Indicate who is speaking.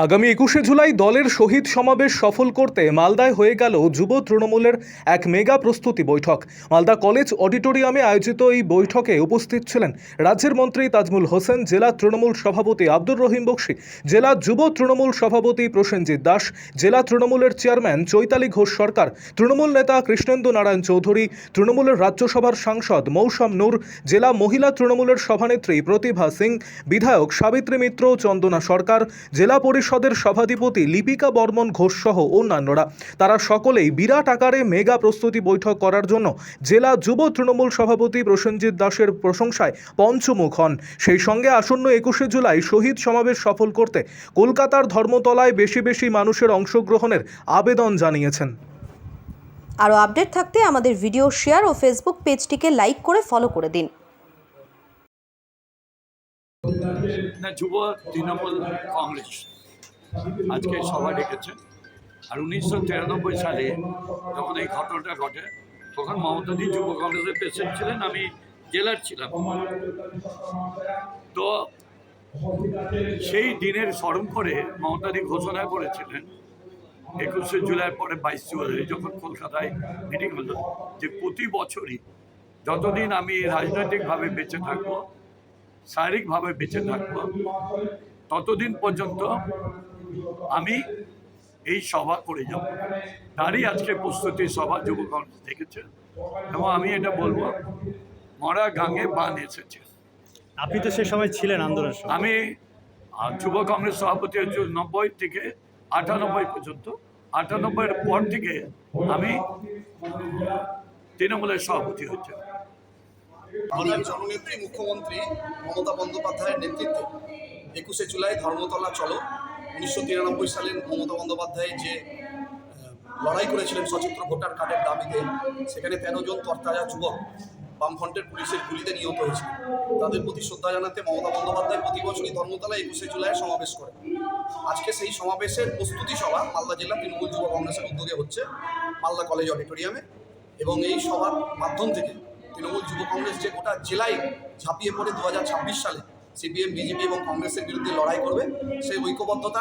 Speaker 1: আগামী 21শে জুলাই দলের শহীদ সমাবেশ সফল করতে মালদায় হয়ে গেল যুব তৃণমূলের এক মেগা প্রস্তুতি বৈঠক। মালদা কলেজ অডিটোরিয়ামে আয়োজিত এই বৈঠকে উপস্থিত ছিলেন রাজ্যের মন্ত্রী তাজমুল হোসেন, জেলা তৃণমূল সভাপতি আব্দুর রহিম বক্সী, জেলা যুব তৃণমূল সভাপতি প্রসেনজিৎ দাস, জেলা তৃণমূলের চেয়ারম্যান চৈতালি ঘোষ সরকার, তৃণমূল নেতা কৃষ্ণেন্দু নারায়ণ চৌধুরী, তৃণমূলের রাজ্যসভার সাংসদ মৌসম নূর, জেলা মহিলা তৃণমূলের সভানেত্রী প্রতিভা সিং, বিধায়ক সাবিত্রী মিত্র, চন্দনা সরকার, জেলা পরিষদের সভাধিপতি লিপিকা বর্মন ঘোষ সহ অন্যান্যরা। তারা সকলেই বিরাট আকারে মেগা প্রস্তুতি বৈঠক করার জন্য জেলা যুব তৃণমূল সভাপতি প্রসেনজিৎ দাসের প্রশংসায় পঞ্চমুখ হন। সেই সঙ্গে আসন্ন 21শে জুলাই শহীদ সমাবেশ সফল করতে কলকাতার ধর্মতলায় বেশি বেশি মানুষের অংশগ্রহণের আবেদন জানিয়েছেন।
Speaker 2: আরও আপডেট থাকতে আমাদের ভিডিও শেয়ার ও ফেসবুক পেজটিকে লাইক করে ফলো করে দিন।
Speaker 3: যুব তৃণমূল কংগ্রেস আজকে সভা ডেকেছে। আর 1993 সালে যখন এই ঘটনাটা ঘটে তখন মমতাদি যুব কংগ্রেসের প্রেসিডেন্ট ছিলেন, আমি জেলার ছিলাম। তো সেই দিনের স্মরণ করে মমতাদি ঘোষণা করেছিলেন 21শে জুলাই পরে 22 জুলাই যখন কলকাতায় মিটিং হলো, যে প্রতি বছরই যতদিন আমি রাজনৈতিকভাবে বেঁচে থাকবো, শারীরিকভাবে বেঁচে থাকবো, ততদিন পর্যন্ত আমি এই সভা করে যাব। তারই আজকে প্রস্তুতি সভা যুব কংগ্রেস দেখেছে। এবং আমি এটা বলবো, মরা গাঙে বান এসেছে।
Speaker 4: আপনি তো সে সময় ছিলেন আন্দোলনের সময়।
Speaker 3: আমি যুব কংগ্রেস সভাপতি হচ্ছে 90 থেকে 98 পর্যন্ত। 98-এর পর থেকে আমি তৃণমূলের সভাপতি হয়েছে।
Speaker 5: আমাদের জননেত্রী মুখ্যমন্ত্রী মমতা বন্দ্যোপাধ্যায়ের নেতৃত্বে 21শে জুলাই ধর্মতলা চলো 1993 সালের মমতা বন্দ্যোপাধ্যায় যে লড়াই করেছিলেন সচিত্র ভোটার কার্ডের দাবিতে, সেখানে 13 জন তরতাজা যুবক বামফ্রন্টের পুলিশের গুলিতে নিহত হয়েছিল। তাদের প্রতি শ্রদ্ধা জানাতে মমতা বন্দ্যোপাধ্যায় প্রতি বছরই ধর্মতলা 21শে জুলাই সমাবেশ করে। আজকে সেই সমাবেশের প্রস্তুতি সভা মালদা জেলা তৃণমূল যুব কংগ্রেসের উদ্যোগে হচ্ছে মালদা কলেজ অডিটোরিয়ামে। এবং এই সভার মাধ্যম থেকে তৃণমূল যুব কংগ্রেস যে গোটা জেলায় ঝাঁপিয়ে পড়ে 2026 সালে সিপিএম, বিজেপি এবং কংগ্রেসের বিরুদ্ধে লড়াই করবে, সেই ঐক্যবদ্ধতার